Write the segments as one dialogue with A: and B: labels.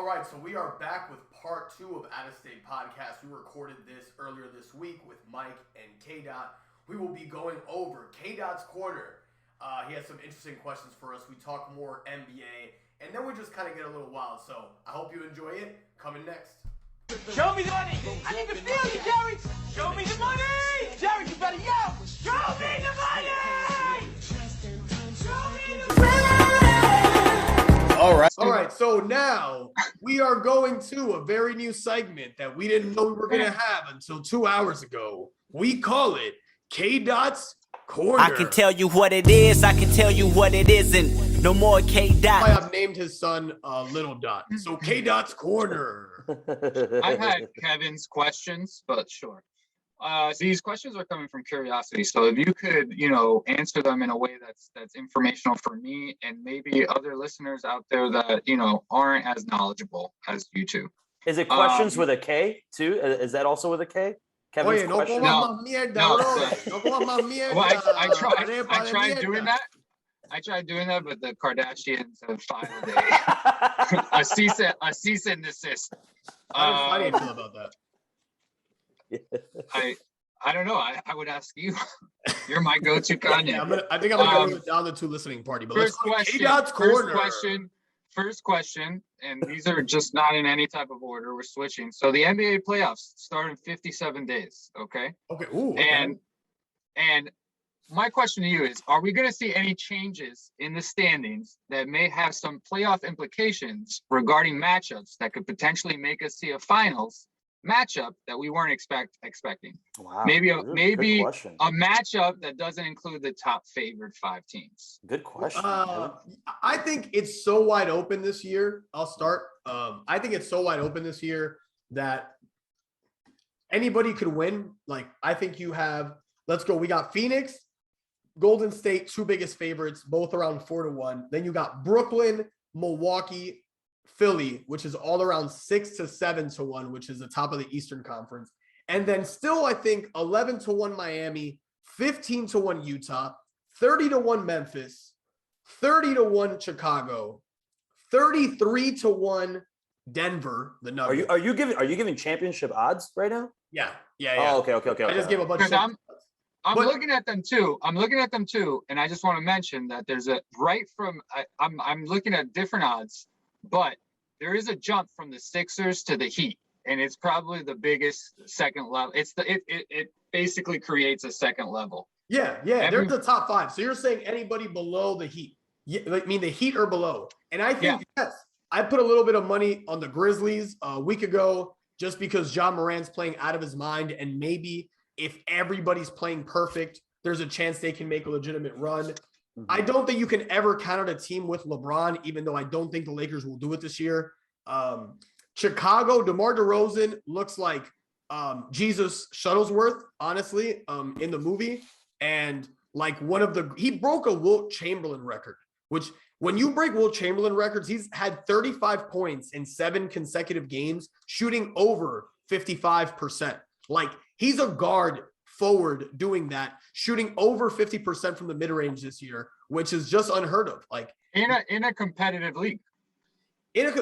A: All right, so we are back with part 2 of Out of State Podcast. We recorded this earlier this week with Mike and K-Dot. We will be going over K-Dot's corner. He has some interesting questions for us. We talk more NBA, and then we just kind of get a little wild. So I hope you enjoy it. Coming next.
B: Show me the money. I need to feel you, Jerry. Show me the money. Jerry, you better yell. Show me the money. Show me the money.
A: All right. So now we are going to a very new segment that we didn't know we were going to have until 2 hours ago. We call it K-Dot's Corner.
C: I can tell you what it is. I can tell you what it isn't. No more K-Dot.
A: I have named his son Little Dot. So K-Dot's Corner.
D: I've had Kevin's questions, but sure. So these questions are coming from curiosity. So if you could, answer them in a way that's informational for me and maybe other listeners out there that, aren't as knowledgeable as you two.
E: Is it questions with a K too? Is that also with a K? Kevin's question?
D: I tried doing that. I tried doing that, but the Kardashians have filed a cease and desist.
A: How do you feel about that?
D: I don't know. I would ask you. You're my go-to Kanye.
A: Yeah, I think I'm gonna go down the two listening party. But
D: First question, and these are just not in any type of order. We're switching. So the NBA playoffs start in 57 days. Okay.
A: Okay. Ooh, okay.
D: And my question to you is: are we going to see any changes in the standings that may have some playoff implications regarding matchups that could potentially make us see a finals matchup that we weren't expecting?
E: Wow.
D: Maybe a matchup that doesn't include the top favored 5 teams.
E: Good question.
A: I think it's so wide open this year. I'll start. I think it's so wide open this year that anybody could win. Like, I think you have, let's go. We got Phoenix, Golden State, 2 biggest favorites, both around 4-1. Then you got Brooklyn, Milwaukee, Philly, which is all around 6 to 7-1, which is the top of the Eastern Conference. And then still, I think 11-1 Miami, 15-1 Utah, 30-1 Memphis, 30-1 Chicago, 33-1 Denver, the Nuggets.
E: Are you giving championship odds right now?
A: Yeah.
E: Oh, okay.
A: I just gave a bunch of
D: I'm looking at them too. And I just want to mention that there's I'm looking at different odds, but there is a jump from the Sixers to the Heat, and it's probably the biggest second level. It basically creates a second level.
A: Yeah, they're the top 5. So you're saying anybody below the Heat? I mean, the Heat or below. And I think, yes, I put a little bit of money on the Grizzlies a week ago just because Ja Morant's playing out of his mind, and maybe if everybody's playing perfect, there's a chance they can make a legitimate run. I don't think you can ever count out a team with LeBron, even though I don't think the Lakers will do it this year. Chicago, DeMar DeRozan looks like Jesus Shuttlesworth, honestly, in the movie. And like he broke a Wilt Chamberlain record, which when you break Wilt Chamberlain records, he's had 35 points in 7 consecutive games, shooting over 55%. Like, he's a guard forward doing that, shooting over 50% from the mid-range this year, which is just unheard of. Like,
D: in a competitive league.
A: In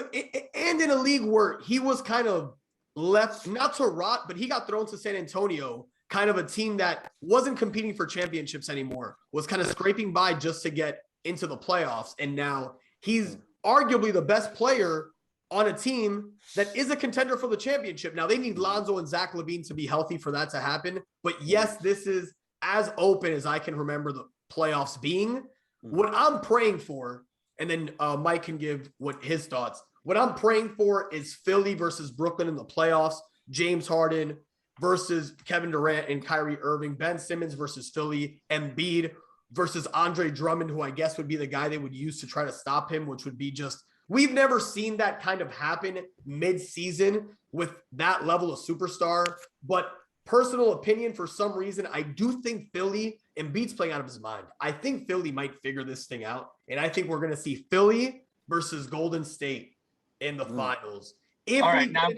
A: a league where he was kind of left, not to rot, but he got thrown to San Antonio, kind of a team that wasn't competing for championships anymore, was kind of scraping by just to get into the playoffs. And now he's arguably the best player on a team that is a contender for the championship. Now, they need Lonzo and Zach LaVine to be healthy for that to happen. But yes, this is as open as I can remember the playoffs being. What I'm praying for, and then Mike can give what his thoughts. What I'm praying for is Philly versus Brooklyn in the playoffs. James Harden versus Kevin Durant and Kyrie Irving. Ben Simmons versus Philly. Embiid versus Andre Drummond, who I guess would be the guy they would use to try to stop him, which would be just, we've never seen that kind of happen mid-season with that level of superstar. But personal opinion, for some reason, I do think Philly, Embiid's playing out of his mind. I think Philly might figure this thing out. And I think we're going to see Philly versus Golden State in the finals. If I'm going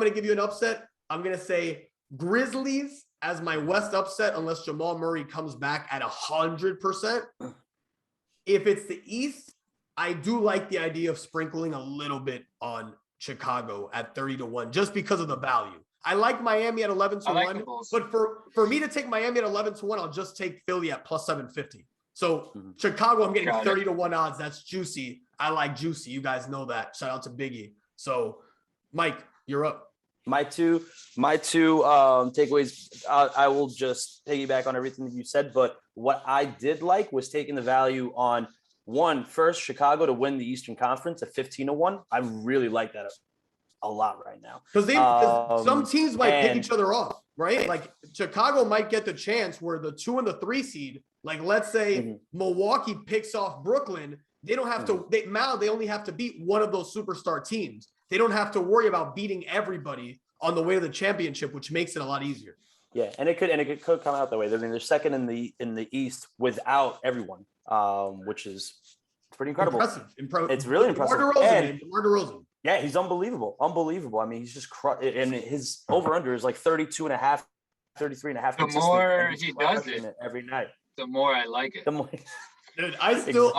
A: to give you an upset, I'm going to say Grizzlies as my West upset, unless Jamal Murray comes back at 100%. If it's the East, I do like the idea of sprinkling a little bit on Chicago at 30-1 just because of the value. I like Miami at 11-1, but for me to take Miami at 11-1, I'll just take Philly at plus 750. So Chicago, I'm getting 30-1 odds. That's juicy. I like juicy. You guys know that. Shout out to Biggie. So Mike, you're up.
E: My two takeaways. I will just piggyback on everything that you said, but what I did like was taking the value on first Chicago to win the Eastern Conference at 15-1. I really like that a lot right now
A: because some teams might pick each other off, right? Like Chicago might get the chance where the 2 and the 3 seed, like let's say Milwaukee picks off Brooklyn, they don't have to. They only have to beat one of those superstar teams. They don't have to worry about beating everybody on the way to the championship, which makes it a lot easier.
E: Yeah, and it could come out that way. I mean, they're second in the East without everyone, which is pretty incredible. It's really impressive.
A: DeMar DeRozan.
E: Yeah, he's unbelievable. I mean, he's just and his over/under is like 32.5, 33.5.
D: The more he does it
E: every night,
D: the more I like it.
E: The more.
A: Dude, I still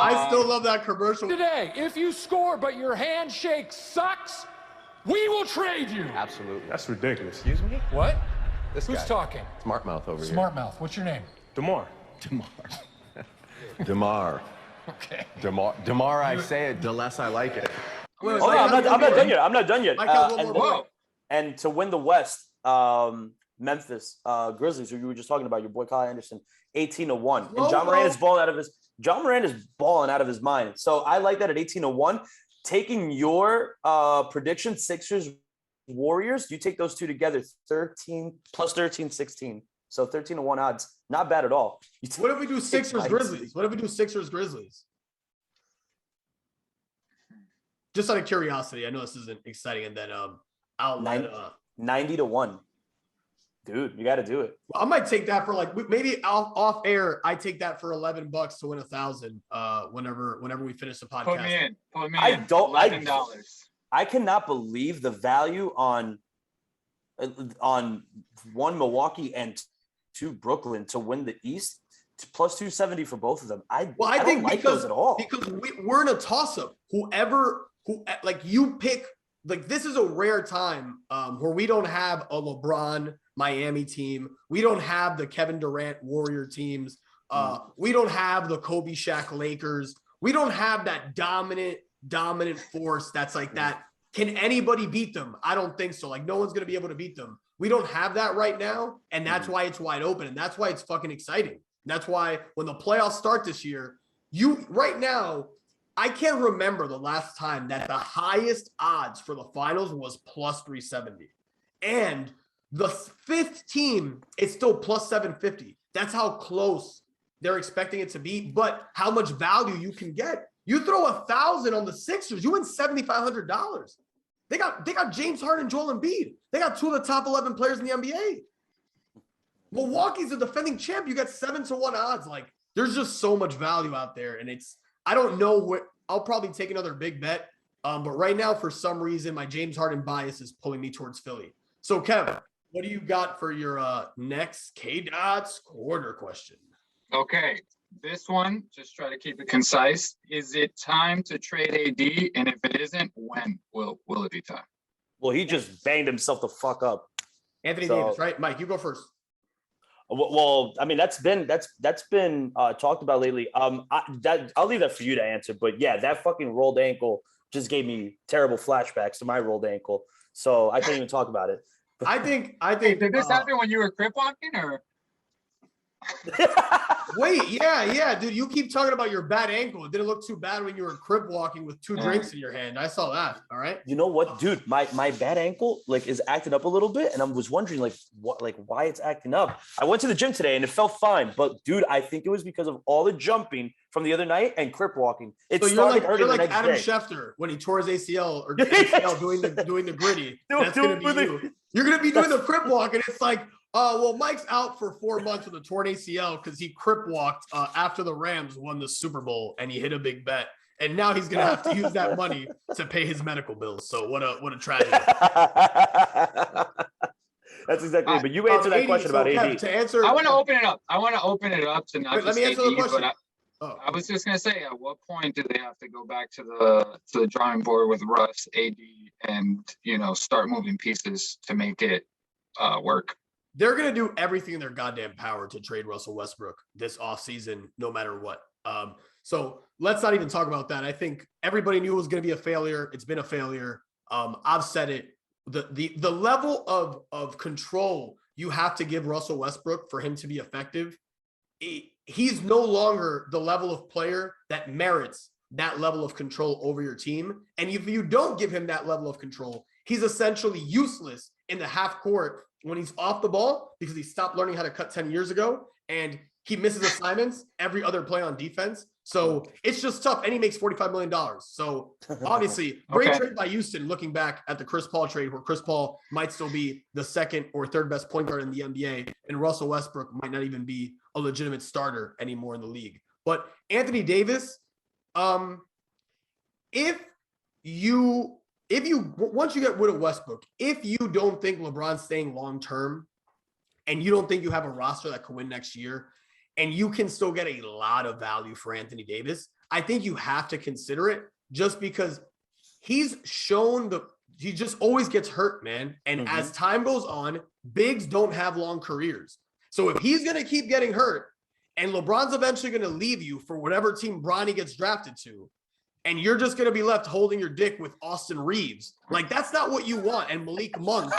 A: love that commercial.
F: Today, if you score but your handshake sucks, we will trade you.
G: Absolutely. That's ridiculous.
F: Excuse me? What? Who's
G: guy.
F: talking?
G: Smart mouth over here.
F: Smart mouth. What's your name?
G: DeMar. DeMar.
F: Okay.
G: DeMar, I say it, the less I like it.
E: I'm not done yet. And to win the West, Memphis Grizzlies, who you were just talking about, your boy Kyle Anderson, 18-1. And John Moran is balling out of his mind. So I like that at 18-1. Taking your prediction, Sixers, Warriors, you take those two together, 13 plus 13, 16. So 13-1 odds, not bad at all.
A: What if we do Sixers, Grizzlies? Just out of curiosity, I know this isn't exciting, and then I'll
E: 90-1. Dude, you got to do it.
A: Well, I might take that for maybe off air. I take that for $11 to win 1,000. Whenever we finish the podcast.
D: Put me in. $11.
E: I cannot believe the value on one Milwaukee and 2 Brooklyn to win the East. Plus 270 for both of them. I think don't like those at all
A: because we're in a toss up. Whoever you pick. Like this is a rare time where we don't have a LeBron Miami team. We don't have the Kevin Durant Warrior teams. We don't have the Kobe Shaq Lakers. We don't have that dominant force that's like that. Can anybody beat them? I don't think so. Like no one's going to be able to beat them. We don't have that right now. And that's why it's wide open. And that's why it's fucking exciting. That's why when the playoffs start this year, right now, I can't remember the last time that the highest odds for the finals was plus 370. And the 5th team is still plus 750. That's how close they're expecting it to be, but how much value you can get. You throw 1,000 on the Sixers, you win $7,500. They got James Harden, Joel Embiid. They got 2 of the top 11 players in the NBA. Milwaukee's a defending champ. You got 7-1 odds. Like there's just so much value out there. And I don't know what I'll probably take another big bet. But right now, for some reason, my James Harden bias is pulling me towards Philly. So Kevin, what do you got for your next K-Dots quarter question?
D: Okay. This one, just try to keep it concise. Is it time to trade AD? And if it isn't, when will it be time?
E: Well, he just banged himself the fuck up.
A: Anthony Davis, right? Mike, you go first.
E: Well, I mean, that's been talked about lately. I'll leave that for you to answer. But yeah, that fucking rolled ankle just gave me terrible flashbacks to my rolled ankle. So I can't even talk about it.
A: I think.
D: Did this happen when you were crip walking, or?
A: Wait, yeah, dude. You keep talking about your bad ankle. It didn't look too bad when you were crip walking with 2 drinks in your hand. I saw that. All right.
E: You know what, dude? My bad ankle is acting up a little bit, and I was wondering why it's acting up. I went to the gym today and it felt fine, but dude, I think it was because of all the jumping from the other night and crip walking. It started hurting the next
A: Adam
E: day.
A: Schefter when he tore his ACL or ACL doing the gritty. That's gonna be you. You're gonna be doing the crip walk, and it's like. Well, Mike's out for 4 months with a torn ACL because he crip walked after the Rams won the Super Bowl and he hit a big bet. And now he's going to have to use that money to pay his medical bills. So what a tragedy.
E: That's exactly it. But you answered that question about AD.
A: To answer,
D: I want to open it up. To not
A: let me answer the question.
D: I was just gonna say, at what point do they have to go back to the drawing board with Russ, AD, and start moving pieces to make it work?
A: They're gonna do everything in their goddamn power to trade Russell Westbrook this offseason, no matter what. So let's not even talk about that. I think everybody knew it was gonna be a failure. It's been a failure. I've said it. The level of control you have to give Russell Westbrook for him to be effective. He's no longer the level of player that merits that level of control over your team. And if you don't give him that level of control, he's essentially useless in the half court when he's off the ball because he stopped learning how to cut 10 years ago and he misses assignments every other play on defense. So it's just tough. And he makes $45 million. So obviously, great trade by Houston looking back at the Chris Paul trade where Chris Paul might still be the second or third best point guard in the NBA and Russell Westbrook might not even be a legitimate starter anymore in the league. But Anthony Davis, if you once you get rid of Westbrook, if you don't think LeBron's staying long-term and you don't think you have a roster that could win next year and you can still get a lot of value for Anthony Davis, I think you have to consider it just because he's shown he just always gets hurt, man. And as time goes on, bigs don't have long careers. So if he's going to keep getting hurt and LeBron's eventually going to leave you for whatever team Bronny gets drafted to, and you're just going to be left holding your dick with Austin Reeves. Like, that's not what you want. And Malik Monk,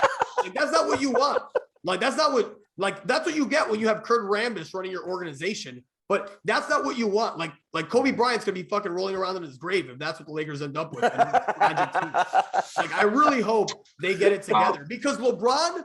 A: like, that's not what you want. Like, that's what you get when you have Kurt Rambis running your organization. But that's not what you want. Like Kobe Bryant's going to be fucking rolling around in his grave if that's what the Lakers end up with. Like, I really hope they get it together because LeBron,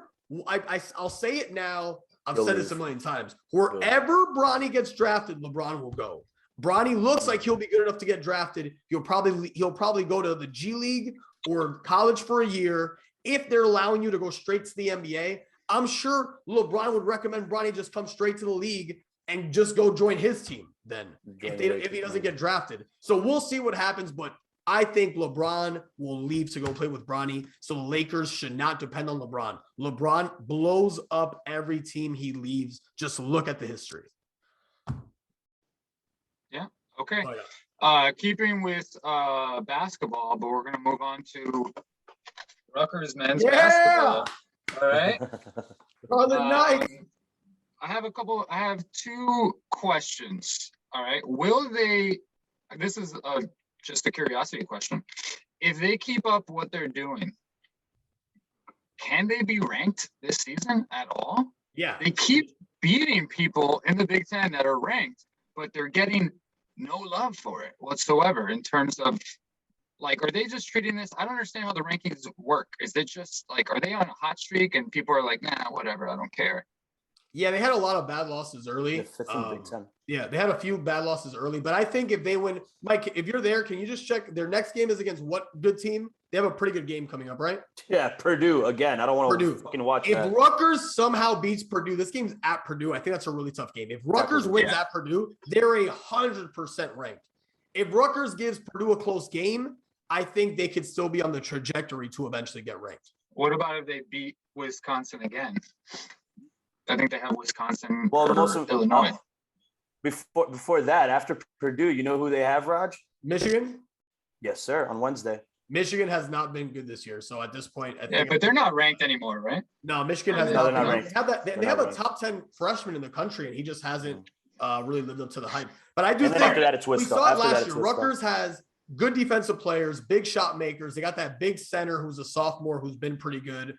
A: I'll say it now. I've said this a million times. Wherever Bronny gets drafted, LeBron will go. Bronny looks like he'll be good enough to get drafted. He'll probably go to the G League or college for a year. If they're allowing you to go straight to the NBA, I'm sure LeBron would recommend Bronny just come straight to the league and just go join his team then if he doesn't get drafted. So we'll see what happens, but I think LeBron will leave to go play with Bronny. So the Lakers should not depend on LeBron. LeBron blows up every team he leaves. Just look at the history.
D: Yeah. Okay. Oh, yeah. Keeping with basketball, but we're going to move on to Rutgers men's basketball. All right.
A: On the night.
D: I have two questions. All right. This is just a curiosity question. If they keep up what they're doing, can they be ranked this season at all?
A: Yeah.
D: They keep beating people in the Big Ten that are ranked, but they're getting no love for it whatsoever in terms of, like, are they just treating this? I don't understand how the rankings work. Is it just like, are they on a hot streak and people are like, nah, whatever, I don't care?
A: Yeah, they had a lot of bad losses early.
E: Big Ten.
A: Yeah, they had a few bad losses early, but I think if they win, Mike, if you're there, can you just check their next game is against what good team? They have a pretty good game coming up, right?
E: Yeah, Purdue again. I don't want to fucking watch that.
A: If Rutgers somehow beats Purdue, this game's at Purdue. I think that's a really tough game. If Rutgers wins at Purdue, they're 100% ranked. If Rutgers gives Purdue a close game, I think they could still be on the trajectory to eventually get ranked.
D: What about if they beat Wisconsin again? I think they have Wisconsin.
E: Well, the most
D: Illinois.
E: Before that, after Purdue, you know who they have, Raj?
A: Michigan?
E: Yes, sir, on Wednesday.
A: Michigan has not been good this year. So at this point,
D: but they're not ranked anymore, right?
A: No, Michigan has not been ranked. They have a top 10 freshman in the country, and he just hasn't really lived up to the hype. But I do think
E: after that, it's
A: we saw it last year. Rutgers has good defensive players, big shot makers. They got that big center who's a sophomore who's been pretty good.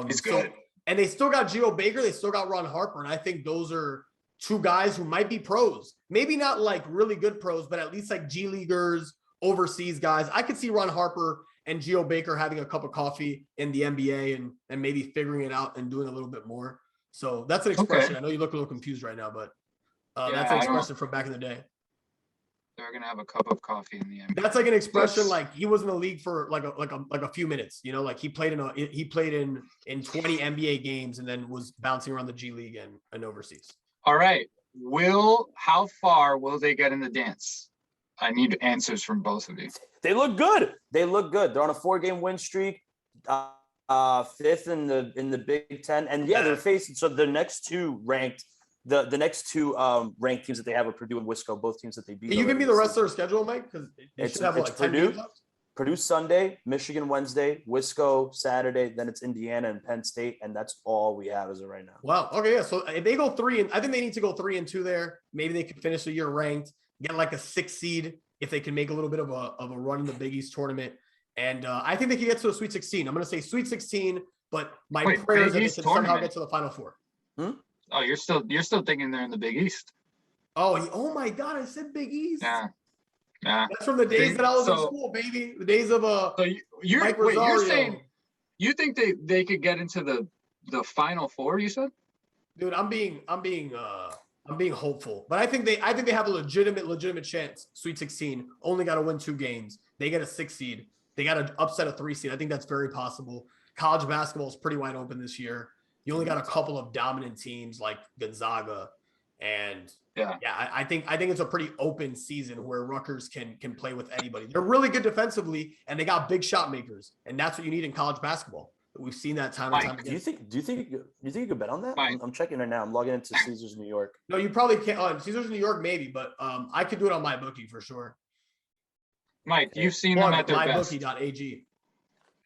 D: He's good.
A: And they still got Geo Baker. They still got Ron Harper. And I think those are two guys who might be pros. Maybe not like really good pros, but at least like G Leaguers, overseas guys. I could see Ron Harper and Geo Baker having a cup of coffee in the NBA and maybe figuring it out and doing a little bit more. So that's an expression. I know you look a little confused right now, but that's an expression from back in the day.
D: They're going to have a cup of coffee in the NBA.
A: That's like an expression like he was in the league for like a few minutes, you know, like he played in 20 NBA games and then was bouncing around the G League and overseas.
D: All right. How far will they get in the dance? I need answers from both of you.
E: They look good. They're on a 4-game win streak, fifth in the Big Ten. And they're facing, so the next two ranked the next two ranked teams that they have are Purdue and Wisco, both teams that they beat.
A: Can you give me the rest of their schedule, Mike? Because it should have like 10 games left.
E: Purdue Sunday, Michigan Wednesday, Wisco Saturday, then it's Indiana and Penn State, and that's all we have as of right now.
A: Wow. Okay, yeah. So if they go 3 and I think they need to go 3-2 there. Maybe they could finish the year ranked, get like a 6 seed if they can make a little bit of a run in the Big East tournament. And I think they can get to a Sweet 16. I'm going to say Sweet 16, but my prayer is that they can somehow get to the Final Four.
D: Oh, you're still thinking they're in the Big East.
A: Oh my God! I said Big East.
D: Yeah.
A: That's from the days that I was in school, baby. The days of
D: So you're saying you think they could get into the Final Four? You said,
A: dude, I'm being hopeful, but I think they have a legitimate chance. Sweet 16 only got to win 2 games. They get a 6 seed. They got to upset a 3 seed. I think that's very possible. College basketball is pretty wide open this year. You only got a couple of dominant teams like Gonzaga, and I think it's a pretty open season where Rutgers can play with anybody. They're really good defensively, and they got big shot makers, and that's what you need in college basketball. We've seen that time and time again.
E: Do you think you could bet on that? I'm checking right now. I'm logging into Caesars New York.
A: No, you probably can't. Caesars New York maybe, but I could do it on my bookie for sure.
D: Mike, you've seen them at their best.
A: MyBookie.ag.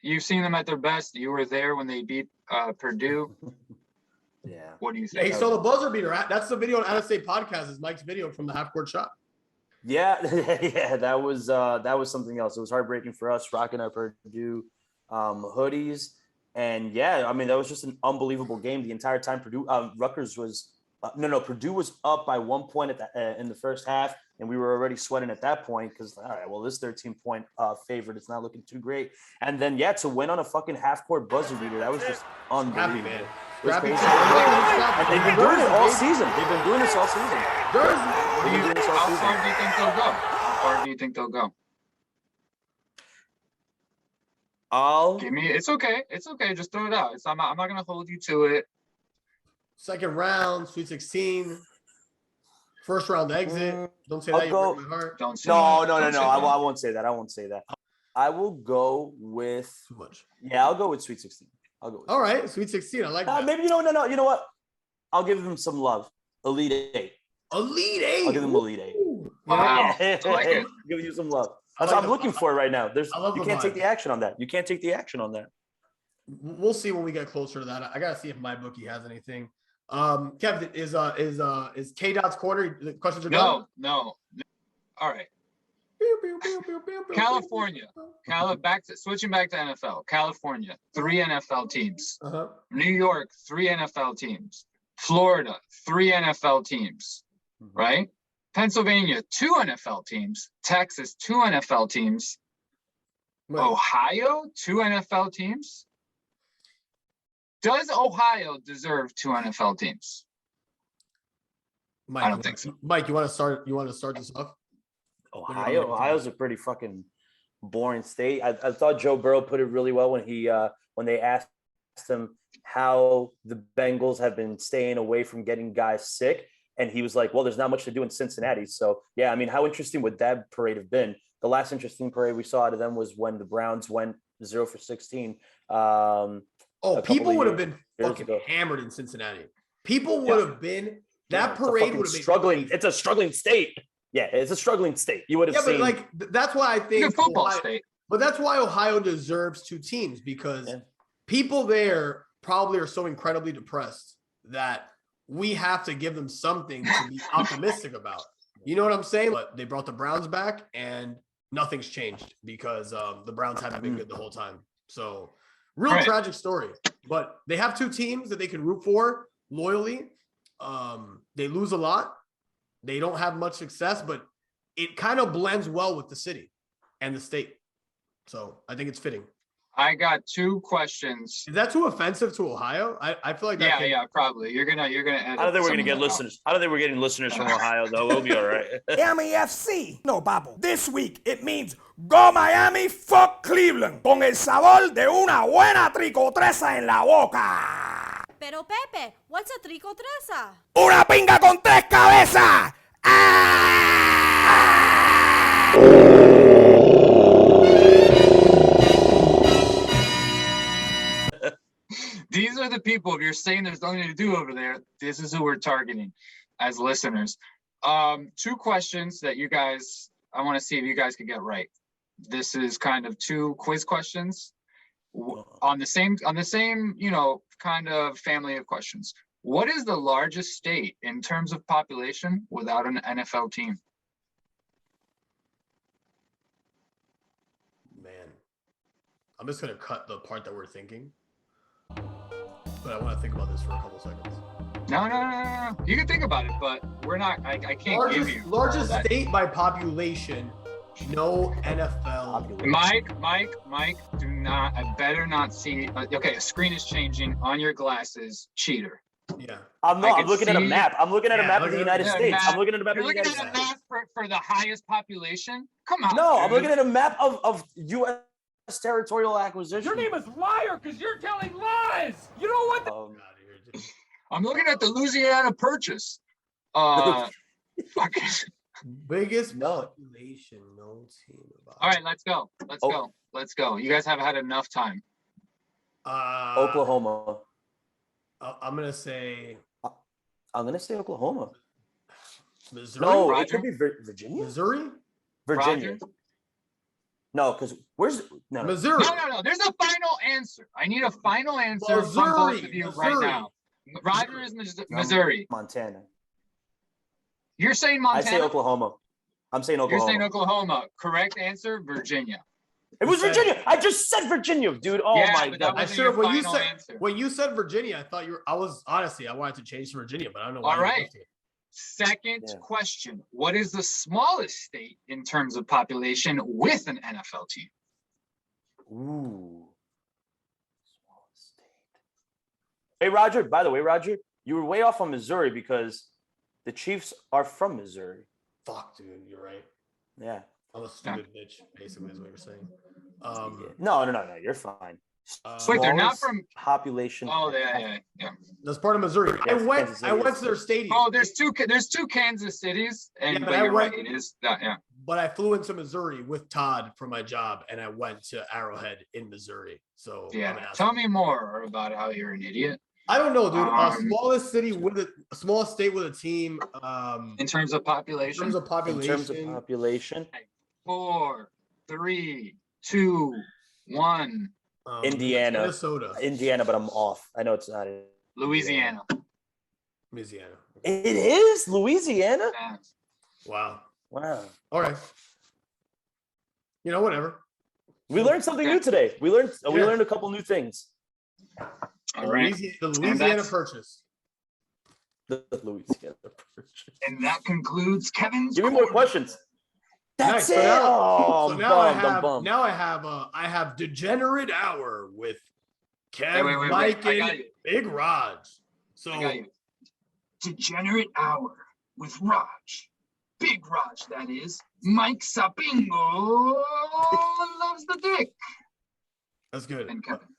D: You've seen them at their best. You were there when they beat Purdue.
E: Yeah.
D: What do you think?
A: Hey, so the buzzer beater. That's the video on Out of State Podcast. Is Mike's video from the half court shot.
E: Yeah, that was something else. It was heartbreaking for us rocking our Purdue hoodies, and yeah, I mean that was just an unbelievable game the entire time. Rutgers was Purdue was up by 1 point in the first half, and we were already sweating at that point because all right, well this 13-point favorite, it's not looking too great, and then to win on a fucking half court buzzer beater, that was just unbelievable.
A: Happy, man.
E: And they've been doing it all season. They've been doing this all season.
D: How far do you think they'll go? How far do you think they'll go? It's okay. It's okay. Just throw it out. I'm not gonna hold you to it.
A: Second round, Sweet 16. First round exit. Don't say that. You break my heart.
D: Don't say
E: no.
D: that.
E: I won't say that. I will go with
A: too much.
E: Yeah, I'll go with Sweet 16. I'll go with
A: all right, Sweet 16. I like that.
E: Maybe you know what? I'll give them some love. Elite 8.
A: Elite 8.
E: I'll give them Elite 8.
D: Wow. I like it.
E: Give you some love. That's what I'm looking for right now. You can't take the action on that.
A: We'll see when we get closer to that. I gotta see if my bookie has anything. Kev, is K Dot's corner? The questions are done?
D: No. All right. California. Switching back to NFL. California, 3 NFL teams. New York, 3 NFL teams. Florida, 3 NFL teams. Right? Pennsylvania, 2 NFL teams. Texas, 2 NFL teams. Wait. Ohio, 2 NFL teams. Does Ohio deserve 2 NFL teams?
A: Mike,
D: I don't think so.
A: Mike, you want to start this off?
E: Ohio's a pretty fucking boring state. I thought Joe Burrow put it really well when they asked him how the Bengals have been staying away from getting guys sick. And he was like, well, there's not much to do in Cincinnati. So, yeah, I mean, how interesting would that parade have been? The last interesting parade we saw out of them was when the Browns went 0 for 16.
A: People would have been fucking hammered in Cincinnati. People would have been – that parade would have been –
E: struggling. It's a struggling state. Yeah, it's a struggling state. You would have seen.
A: Yeah, but that's why I think
D: it's a football state.
A: But that's why Ohio deserves 2 teams because people there probably are so incredibly depressed that we have to give them something to be optimistic about. You know what I'm saying? But they brought the Browns back and nothing's changed because the Browns haven't been good the whole time. So tragic story. But they have 2 teams that they can root for loyally. They lose a lot. They don't have much success, but it kind of blends well with the city and the state. So I think it's fitting.
D: I got 2 questions.
A: Is that too offensive to Ohio? I feel like that.
D: Yeah, probably. You're gonna.
E: I don't think we're gonna get listeners. I don't think we're getting listeners from Ohio though. We'll be all right.
H: MAFC. No, Babo. This week it means go Miami, fuck Cleveland. Con el sabor de una buena tricotresa en la boca.
I: Pero Pepe, what's a tricotresa?
H: Una pinga con 3 cabezas. ¡Ah!
D: These these are the people. If you're saying there's nothing to do over there, this is who we're targeting as listeners. 2 questions that you guys, I want to see if you guys can get right. This is kind of 2 quiz questions on the same, you know, kind of family of questions. What is the largest state in terms of population without an NFL team?
A: Man, I'm just gonna cut the part that we're thinking, but I want to think about this for a couple seconds.
D: No. You can think about it, but we're not. I can't give you
A: largest state by population. No NFL.
D: Mike, do not. I better not see. Okay, a screen is changing on your glasses. Cheater.
A: Yeah.
E: I'm looking at a map. I'm looking at a map of the United States. I'm looking at a map of the United States.
D: You're looking at a map for the highest population? Come on.
E: No,
D: dude.
E: I'm looking at a map of U.S. territorial acquisition.
F: Your name is liar because you're telling lies. You know what?
D: I'm looking at the Louisiana Purchase.
A: Biggest population, no team.
D: All right, let's go. Let's go. You guys have had enough time.
E: Oklahoma.
A: I'm gonna say
E: Oklahoma.
A: Missouri.
E: No,
D: Roger?
E: it could be Virginia.
A: Missouri.
E: Virginia.
D: Roger?
E: No, because where's
A: Missouri?
D: No. There's a final answer. I need a final answer from both of you right now. Roger is Missouri.
E: Montana.
D: You're saying Montana?
E: I say Oklahoma. I'm saying Oklahoma.
D: You're saying Oklahoma. Correct answer, Virginia.
E: It was Virginia. I just said Virginia, dude. Oh
D: Yeah,
E: my
D: but
E: god.
D: that
A: I
D: wasn't
A: should have.
D: your
A: When you said Virginia, I thought you were. I was honestly, I wanted to change to Virginia, but I don't know why.
D: All
A: you
D: right.
A: left it.
D: Second question. What is the smallest state in terms of population with an NFL team?
E: Ooh. Smallest state. Hey, Roger. By the way, Roger, you were way off on Missouri because the Chiefs are from Missouri.
A: Fuck, dude, you're right.
E: Yeah.
A: I'm a stupid bitch, basically, is what you're saying.
E: No. You're fine.
D: Wait, they're not
E: Smallest
D: from
E: population.
D: Oh, yeah.
A: That's part of Missouri.
E: Yes,
A: I went to their stadium.
D: Oh, there's two Kansas cities, and
A: Yeah,
D: but you're right, it is that. Yeah.
A: But I flew into Missouri with Todd for my job, and I went to Arrowhead in Missouri. So
D: Yeah. Tell me more about how you're an idiot.
A: I don't know, dude. Smallest city with smallest state with a team.
D: In terms of population.
A: In terms of
E: population.
D: 4, 3, 2, 1.
E: Indiana.
A: Minnesota.
E: Indiana, but I'm off. I know it's not.
D: Louisiana.
A: Louisiana.
E: It is Louisiana.
D: Yeah.
A: Wow.
E: All
A: right. You know, whatever.
E: We learned something new today. We learned a couple new things.
D: All right.
A: The Louisiana Purchase.
E: The Louisiana Purchase.
D: And that concludes Kevin's.
E: Give me more questions. That's
A: nice.
E: it.
A: Now I have Degenerate Hour with Kev,
D: Wait,
A: Mike,
D: I
A: and
D: got you.
A: Big Raj. So
D: I got you. Degenerate Hour with Raj. Big Raj, that is. Mike Sapingo loves the dick.
A: That's good.
D: And Kevin.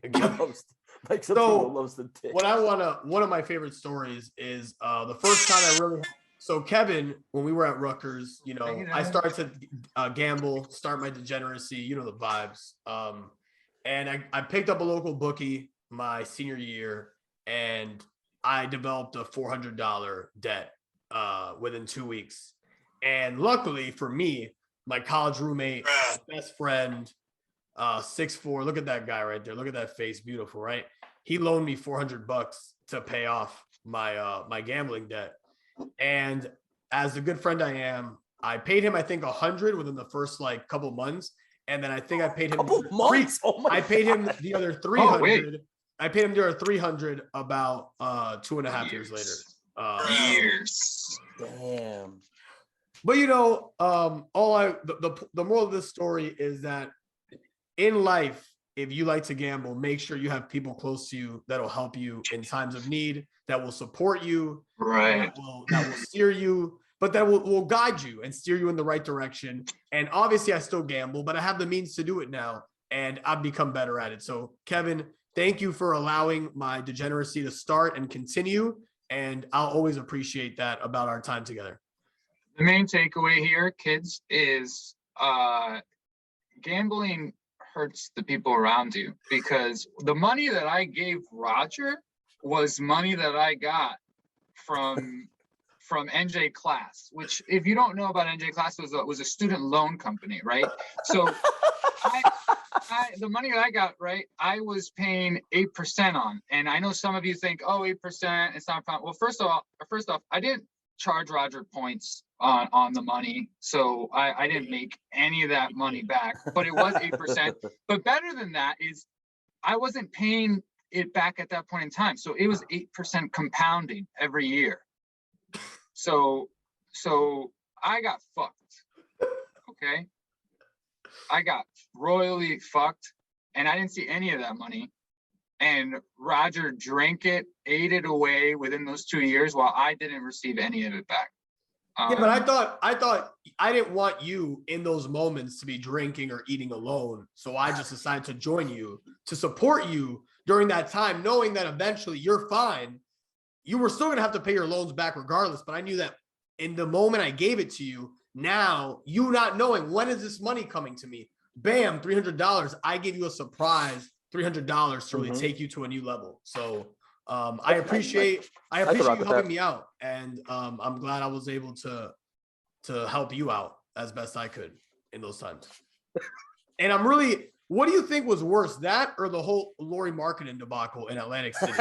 E: Mike Sapingo loves the dick.
A: One of my favorite stories is the first time I really. So Kevin, when we were at Rutgers, you know, I started to gamble, start my degeneracy, you know, the vibes. And I picked up a local bookie my senior year, and I developed a $400 debt within 2 weeks. And luckily for me, my college roommate, best friend, 6'4", look at that guy right there. Look at that face, beautiful, right? He loaned me $400 to pay off my gambling debt. And as a good friend I am, I paid him, I think, $100 within the first like couple months. And then I think I paid him I paid him the other $300. I paid him the other $300 about 2.5 years later.
D: Years.
E: Damn.
A: But you know, the moral of this story is that in life, if you like to gamble, make sure you have people close to you that'll help you in times of need, that will support you,
D: right?
A: That will steer you, but that will guide you and steer you in the right direction. And obviously, I still gamble, but I have the means to do it now, and I've become better at it. So, Kevin, thank you for allowing my degeneracy to start and continue, and I'll always appreciate that about our time together.
D: The main takeaway here, kids, is gambling hurts the people around you, because the money that I gave Roger was money that I got from NJ Class, which, if you don't know about NJ Class, was a student loan company, right? So the money that I got, right, I was paying 8% on. And I know some of you think, oh, 8%, it's not fun. Well, first off, I didn't charge Roger points on the money. So I didn't make any of that money back, but it was 8%. But better than that is I wasn't paying it back at that point in time. So it was 8% compounding every year. So I got fucked. Okay. I got royally fucked, and I didn't see any of that money. And Roger drank it, ate it away within those 2 years, while I didn't receive any of it back.
A: Yeah, but I thought I didn't want you in those moments to be drinking or eating alone. So I just decided to join you to support you during that time, knowing that eventually you're fine. You were still going to have to pay your loans back regardless. But I knew that in the moment I gave it to you, now you not knowing when is this money coming to me, bam, $300. I gave you a surprise $300 to really take you to a new level. So I appreciate you helping me out, and I'm glad I was able to help you out as best I could in those times. And what do you think was worse, that or the whole Lauri Markkanen debacle in Atlantic City?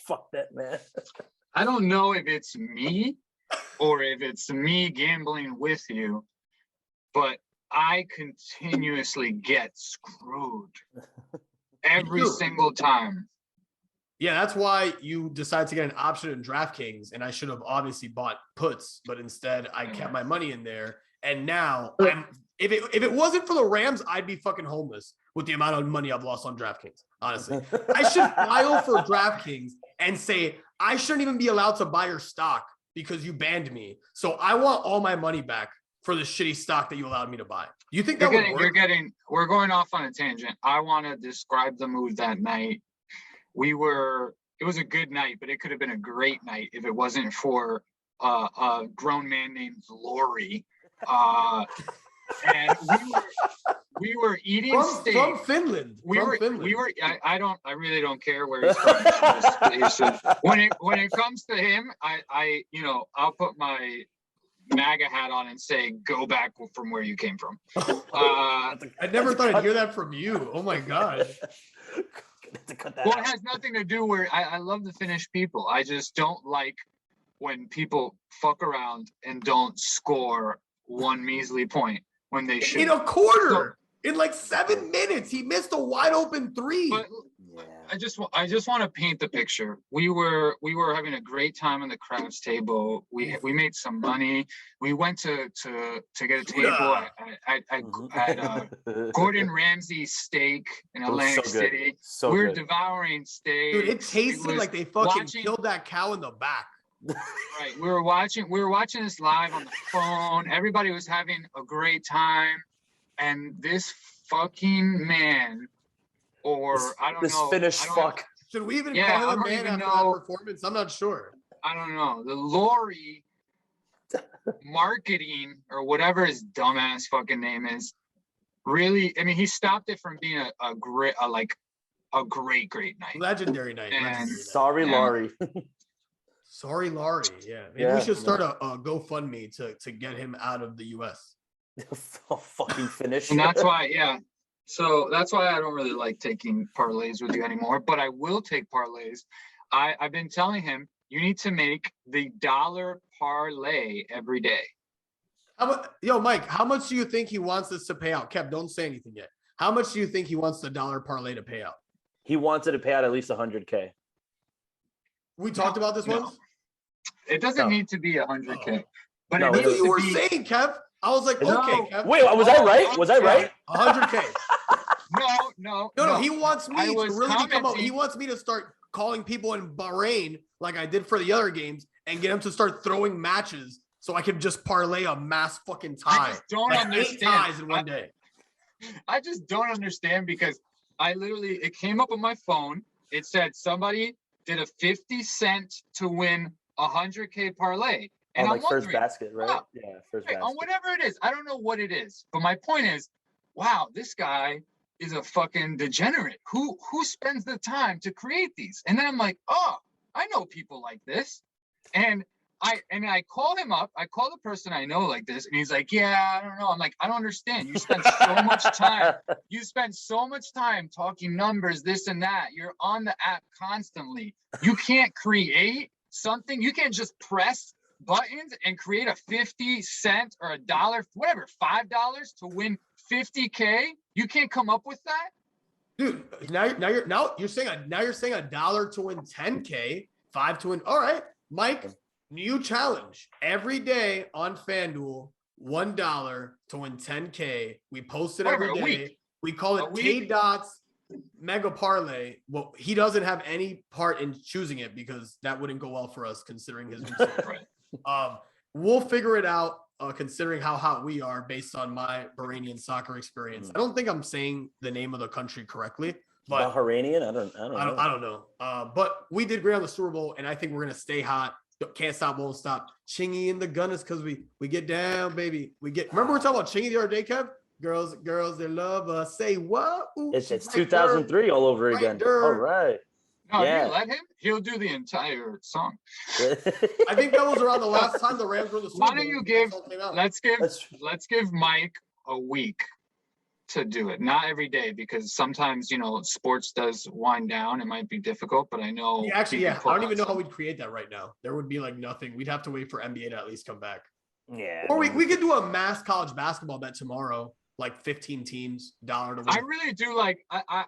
E: Fuck that, man.
D: I don't know if it's me or if it's me gambling with you, but I continuously get screwed every single time.
A: Yeah, that's why you decided to get an option in DraftKings, and I should have obviously bought puts, but instead I kept my money in there. And now if it wasn't for the Rams, I'd be fucking homeless with the amount of money I've lost on DraftKings. Honestly, I should file for DraftKings and say I shouldn't even be allowed to buy your stock because you banned me. So I want all my money back for the shitty stock that you allowed me to buy. Do you think that would work?
D: We're going off on a tangent. I want to describe the mood that night. It was a good night, but it could have been a great night if it wasn't for a grown man named Lauri. And we were eating steak
A: from Finland.
D: I really don't care where he's from. When it comes to him, I'll put my MAGA hat on and say, go back from where you came from.
A: I never thought I'd hear that from you. Oh my God.
D: Well, it has nothing to do where I love the Finnish people. I just don't like when people fuck around and don't score one measly point when they should.
A: In a quarter, in like 7 minutes, he missed a wide open three.
D: But I just want to paint the picture. We were having a great time on the craps table. We made some money. We went to get a table at Gordon Ramsay's Steak in Atlantic City. We were devouring steak.
A: Dude, it tasted like they fucking killed that cow in the back.
D: Right. We were watching this live on the phone. Everybody was having a great time. And this fucking man, I don't know.
E: This Finnish fuck.
A: Should we even call him a man after that performance? I'm not sure.
D: I don't know. The Lauri marketing or whatever his dumbass fucking name is, really, I mean, he stopped it from being a great night.
A: Legendary night.
E: Sorry, Lauri.
A: Sorry, Lauri. Yeah. Maybe we should start a GoFundMe to get him out of the US.
E: Fucking Finnish.
D: And that's why, so that's why I don't really like taking parlays with you anymore, but I will take parlays. I've been telling him, you need to make the dollar parlay every day.
A: Mike, how much do you think he wants this to pay out? Kev, don't say anything yet. How much do you think he wants the dollar parlay to pay out?
E: He wanted to pay out at least $100K.
A: We talked about this once?
D: It doesn't need to be $100K. But
A: that's what you were saying, Kev. I was like, okay, Kev.
E: Wait, was I right? Was I right?
A: 100K.
D: No.
A: He wants me to really become he wants me to start calling people in Bahrain like I did for the other games and get him to start throwing matches so I can just parlay a mass fucking tie.
D: I just don't understand.
A: 8 ties in one day.
D: I just don't understand because it came up on my phone. It said somebody did a 50 cent to win 100K parlay. And
E: like first basket, right?
D: Oh,
E: yeah, first basket.
D: On whatever it is. I don't know what it is. But my point is, wow, this guy is a fucking degenerate. Who spends the time to create these? And then I'm like, oh, I know people like this. And I call him up. I call the person I know like this, and he's like, yeah, I don't know. I'm like, I don't understand. You spend so much time. You spend so much time talking numbers, this and that. You're on the app constantly. You can't create something. You can't just press buttons and create a 50 cent or a dollar, whatever, $5 to win 50K. You can't come up with that,
A: dude. Now you're saying $1 to win 10K, 5 to win. All right, Mike. New challenge every day on FanDuel, $1 to win 10K. We post it every day. We call it K-Dot's Mega Parlay. Well, he doesn't have any part in choosing it because that wouldn't go well for us considering his research. We'll figure it out considering how hot we are based on my Bahrainian soccer experience. I don't think I'm saying the name of the country correctly. But
E: Bahrainian? I don't know.
A: But we did great on the Super Bowl, and I think we're gonna stay hot. Can't stop, won't stop. Chingy and the Gunners, because we get down, baby. Remember we were talking about Chingy the other day, Kev? Girls, they love us. Say what? Ooh,
E: it's 2003 all over again. All right.
D: No, yeah. You let him. He'll do the entire song.
A: I think that was around the last time the Rams were the Super Bowl.
D: Why don't you let's give Mike a week to do it, not every day, because sometimes sports does wind down. It might be difficult, but I know
A: I don't even know how we'd create that right now. There would be like nothing. We'd have to wait for NBA to at least come back.
E: Yeah,
A: or we could do a mass college basketball bet tomorrow, like 15 teams, $1 to win.
D: I really do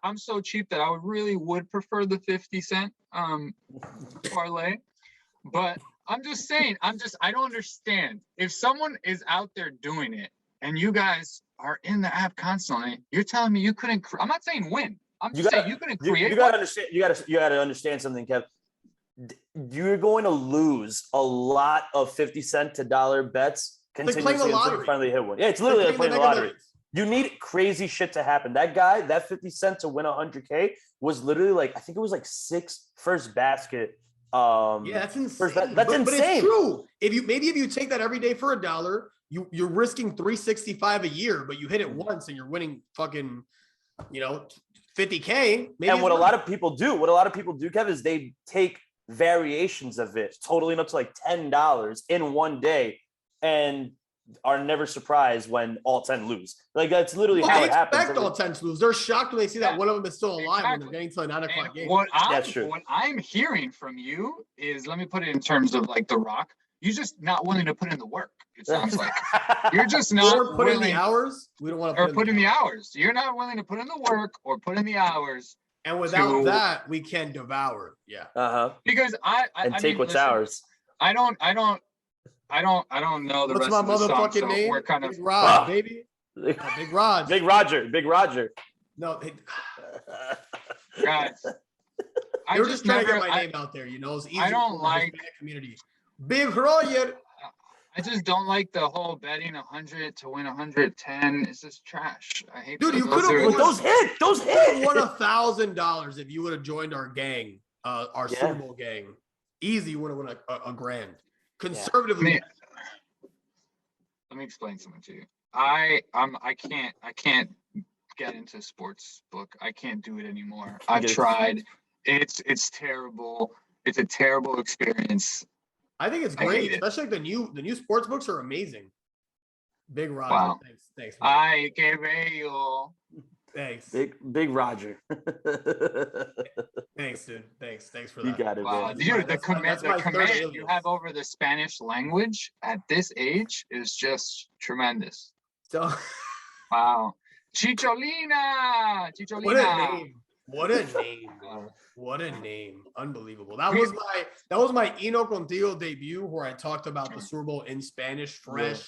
D: I'm so cheap that I would prefer the 50 cent parlay, but I'm just saying, I don't understand if someone is out there doing it and you guys are in the app constantly. You're telling me you couldn't. I'm not saying win. I'm just saying you couldn't create.
E: You gotta understand. You gotta understand something, Kev. You're going to lose a lot of 50 cent to dollar bets continuously until you finally hit one. Yeah, it's literally like playing the lottery. You need crazy shit to happen. That guy, that 50 cent to win 100K was literally like, I think it was like 6 first basket.
A: Yeah, that's insane. That's insane. But it's true. If you take that every day for $1. You're risking $365 a year, but you hit it once and you're winning fucking, 50K.
E: And what a lot of people do, Kev, is they take variations of it, totaling up to like $10 in one day, and are never surprised when all 10 lose. Like that's literally how it happens.
A: Expect all 10 to lose. They're shocked when they see that one of them is still alive when they're getting to a 9 o'clock game.
E: That's true.
D: What I'm hearing from you is, let me put it in terms of like The Rock. You're just not willing to put in the work. It sounds like you're just not
A: put in the hours. We don't want to
D: put in the hours. You're not willing to put in the work or put in the hours.
A: And without that, we can devour. Yeah.
D: Because I
E: take what's ours.
D: I don't know the
A: What's
D: rest
A: my
D: of the song.
A: Motherfucking
D: So
A: name?
D: we're kind of
A: Big Rod, baby. Big Rod.
E: Big Roger.
A: No,
D: guys.
A: You're just trying to get my name out there, It's easy.
D: I don't like
A: community. Big Roger.
D: I just don't like the whole betting 100 to win 110. It's just trash. I hate.
A: Dude, you could have those hit. Won $1,000 if you would have joined our gang, our Super Bowl gang. Easy, you would have won a grand. Conservatively.
D: Let me explain something to you. I can't get into sports book. I can't do it anymore. I've tried. It's terrible. It's a terrible experience.
A: I think it's great, especially like the new sports books are amazing. Big Roger,
D: wow.
A: Thanks.
D: Ay, qué bello.
A: Thanks.
E: Big Roger.
A: Thanks, dude. Thanks for that.
E: You got it, man.
D: Dude, the command you have over the Spanish language at this age is just tremendous.
A: So,
D: wow. Chicholina.
A: What a name. What a name. Unbelievable. That was my Eno Contigo debut where I talked about the Super Bowl in Spanish, fresh.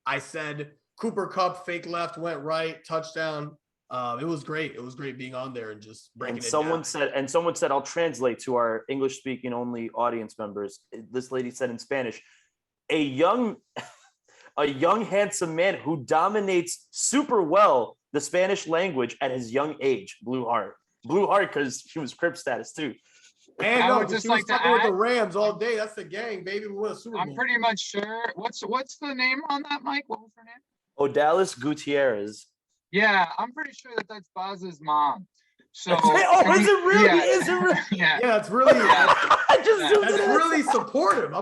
A: Yeah. I said Cooper Kupp, fake left, went right, touchdown. It was great. It was great being on there and just breaking it down.
E: Someone said, I'll translate to our English speaking only audience members. This lady said in Spanish, a young handsome man who dominates super well the Spanish language at his young age. Blue heart because she was Crip status too.
A: And I would just like to add with the Rams all day. That's the gang, baby. We won a Super Bowl.
D: I'm pretty much sure. What's the name on that, Mike? What was her name?
E: Odalis Gutierrez.
D: Yeah, I'm pretty sure that's Baz's mom. So
E: is it really?
D: Yeah.
E: Is it really?
A: Yeah, it's really
E: That's
A: really supportive.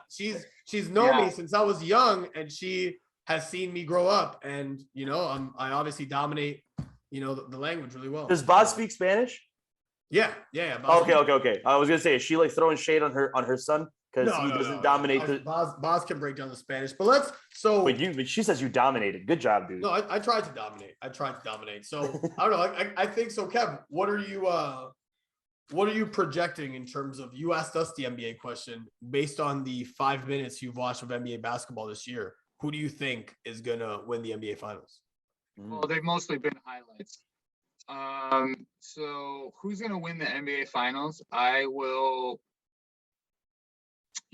A: She's known me since I was young, and she has seen me grow up. And I obviously dominate the language really well.
E: Does Baz speak Spanish?
A: Yeah.
E: Okay. I was gonna say, is she like throwing shade on her son because he doesn't dominate?
A: Baz can break down the Spanish, but but
E: she says you dominated. Good job, dude.
A: No, I tried to dominate. So I don't know. I think so. Kev, what are you projecting in terms of? You asked us the NBA question based on the 5 minutes you've watched of NBA basketball this year. Who do you think is gonna win the NBA Finals?
D: Well, they've mostly been highlights. So who's gonna win the NBA Finals? I will.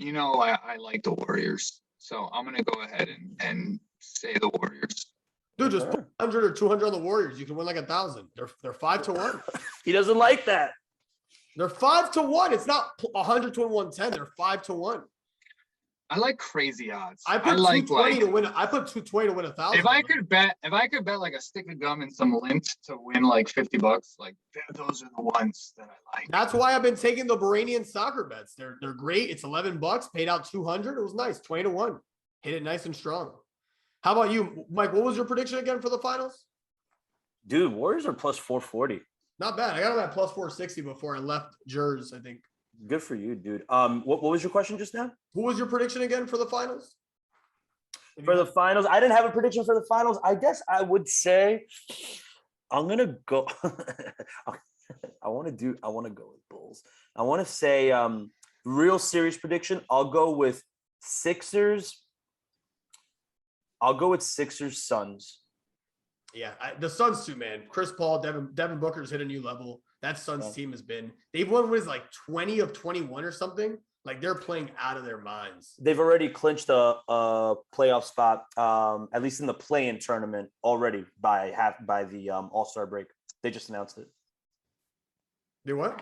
D: I like the Warriors, so I'm gonna go ahead and say the Warriors.
A: Dude, just put 100 or 200 on the Warriors. You can win like 1,000. They're 5-1.
E: He doesn't like that.
A: They're 5-1. It's not 100 to 110. They're 5-1.
D: I like crazy odds.
A: I put 220 to win. I put 220 to win 1,000.
D: If I could bet like a stick of gum and some lint to win like $50, like those are the ones that I like.
A: That's why I've been taking the Bahrainian soccer bets. They're great. It's $11, paid out 200. It was nice. 20-1. Hit it nice and strong. How about you, Mike? What was your prediction again for the finals?
E: Dude, Warriors are plus 440.
A: Not bad. I got them at plus 460 before I left Jers, I think.
E: Good for you, dude. What was your question just now?
A: Who was your prediction again for the finals?
E: For the finals, I didn't have a prediction for the finals. I guess I would say I'm gonna go. I want to go with Bulls. I want to say real serious prediction. I'll go with Sixers. I'll go with Sixers Suns.
A: Yeah, the Suns too, man. Chris Paul, Devin Booker's hit a new level. That Suns team they've won with like 20 of 21 or something. Like they're playing out of their minds.
E: They've already clinched a playoff spot, at least in the play-in tournament already by the All-Star break. They just announced it.
A: They what?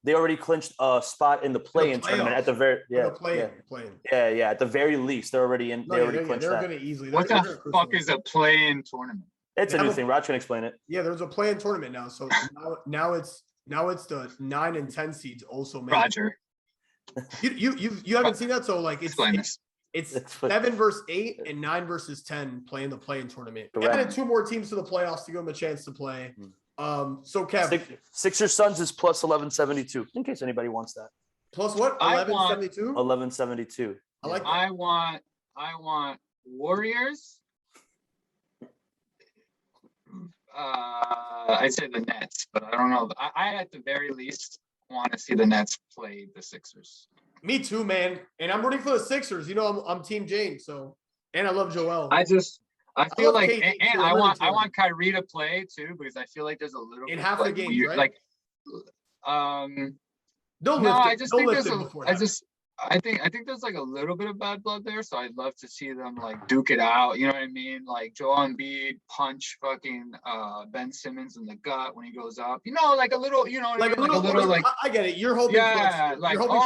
E: They already clinched a spot in the play-in tournament at the very at the very least they're already in. They already clinched that.
A: Gonna easily.
D: What the fuck is a play-in tournament?
E: It's a new thing. Raj can explain it.
A: Yeah, there's a play-in tournament now. So now it's the 9 and 10 seeds also.
D: Roger.
A: You haven't seen that, so like it's 7 versus 8 and 9 versus 10 playing the play-in tournament. Added 2 more teams to the playoffs to give them a chance to play. So Kev,
E: Sixers Suns is plus 1172 in case anybody wants that.
A: Plus what? 1172.
E: 1172.
A: I like that.
D: I want Warriors. I'd say the Nets, but I don't know. I at the very least want to see the Nets play the Sixers.
A: Me too, man. And I'm rooting for the Sixers. I'm Team James, so and I love Joel.
D: I feel like and I want Kyrie to play too, because I feel like there's a little
A: in
D: bit
A: half the games, right?
D: Like I think there's like a little bit of bad blood there, so I'd love to see them like duke it out. You know what I mean? Like Joel Embiid punch fucking Ben Simmons in the gut when he goes up. Like a little.
A: I get it. You're hoping.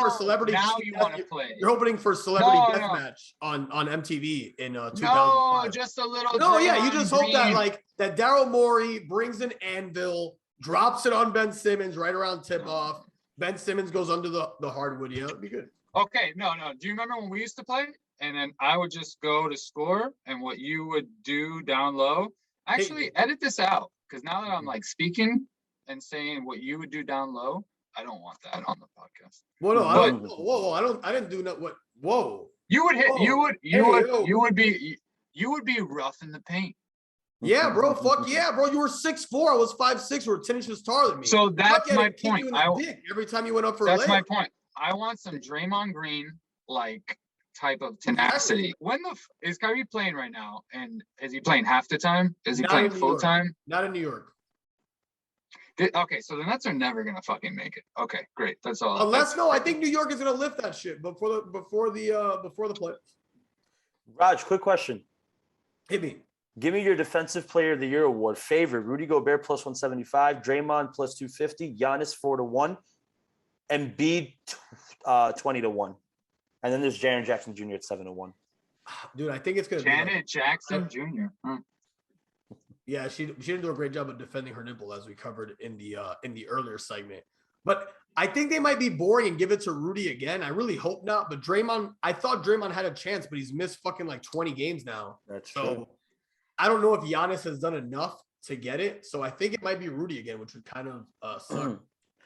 A: For celebrity.
D: Now you want to play.
A: You're hoping for celebrity deathmatch on MTV in 2005.
D: No, just a little.
A: No, yeah, you just hope that Daryl Morey brings an anvil, drops it on Ben Simmons right around tip off. Ben Simmons goes under the hardwood. Yeah, it'd be good.
D: Okay, no. Do you remember when we used to play? And then I would just go to score, and what you would do down low. Actually, edit this out, because now that I'm like speaking and saying what you would do down low, I don't want that on the podcast.
A: Well, no, I didn't do no. What? Whoa.
D: You would hit. You would be rough in the paint.
A: Yeah, bro. Fuck yeah, bro. You were 6'4". I was 5'6". You were 10 inches taller than me.
D: So that's my point.
A: Every time you went up for
D: that's my point. I want some Draymond Green like type of tenacity. When is Kyrie playing right now? And is he playing half the time? Is he playing full time?
A: Not in New York.
D: Okay, so the Nets are never gonna fucking make it. Okay, great. That's all.
A: I think New York is gonna lift that shit before the playoffs.
E: Raj, quick question.
A: Hit me.
E: Give me your Defensive Player of the Year award. Favorite: Rudy Gobert plus 175, Draymond plus 250, Giannis 4-1. Embiid 20-1, and then there's Jaren Jackson Jr. at 7-1.
A: Dude, I think it's gonna
D: Janet Jackson Jr.
A: Yeah, she didn't do a great job of defending her nipple, as we covered in the earlier segment. But I think they might be boring and give it to Rudy again. I really hope not. But Draymond, I thought Draymond had a chance, but he's missed fucking like 20 games now.
E: That's
A: so
E: true.
A: I don't know if Giannis has done enough to get it. So I think it might be Rudy again, which would kind of suck.